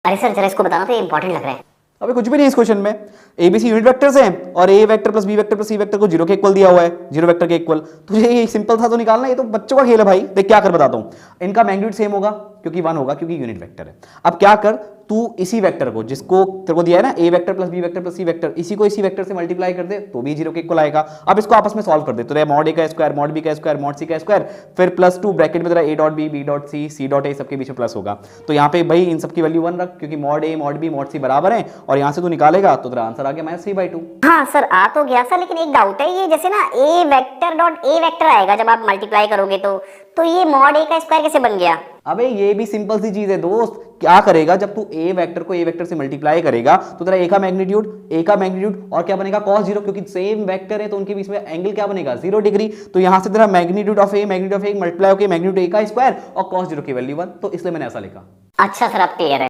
अरे सर जरा इसको बताना तो, ये इंपॉर्टेंट लग रहा है। अबे कुछ भी नहीं इस क्वेश्चन में। एबीसी यूनिट वेक्टर्स हैं और a vector plus b vector plus c vector को जीरो के इक्वल दिया हुआ है, जीरो वेक्टर के इक्वल। तुझे ये सिंपल था तो निकालना, ये तो बच्चों का खेल है भाई। देख क्या कर बताता हूं, इनका मैग्नीट्यूड सेम होगा क्योंकि वन होगा, क्योंकि यूनिट वेक्टर है। अब क्या कर, तू इसी वेक्टर को, जिसको तेरे को दिया है ना a vector plus b vector plus c vector, इसी को इसी वेक्टर से मल्टीप्लाई कर दे तो भी जीरो के इक्वल आएगा। अब इसको आपस में सॉल्व कर दे, तो तेरा मॉड ए का स्क्वायर, मॉड बी का स्क्वायर, मॉड सी का स्क्वायर, फिर प्लस टू ब्रैकेट में तेरा A dot B, B dot C, C dot A, सबके बीच में प्लस होगा। तो यहाँ पे भाई इन सबकी वैल्यू वन रख, क्योंकि mod A mod B mod सी बराबर है, और यहाँ से तू निकालेगा तो तेरा आंसर आ गया -3/2। हाँ सर आ तो गया सर, लेकिन एक डाउट है, ये जैसे ना a vector dot A vector आएगा जब आप मल्टीप्लाई करोगे तो ये मॉड ए का स्क्वायर कैसे बन गया? अबे ये भी सिंपल सी चीज है दोस्त। क्या करेगा, जब तू ए वेक्टर को ए वेक्टर से मल्टीप्लाई करेगा तो तेरा ए का मैग्नीट्यूड और क्या बनेगा, cos 0, क्योंकि सेम वेक्टर है तो उनके बीच में एंगल क्या बनेगा, 0 डिग्री। तो यहां से तेरा मैग्नीट्यूड ऑफ ए मल्टीप्लाई होकर मैग्नीट्यूड ए का स्क्वायर और cos 0 की वैल्यू 1, तो इसलिए मैंने ऐसा लिखा। अच्छा सर अब क्लियर है।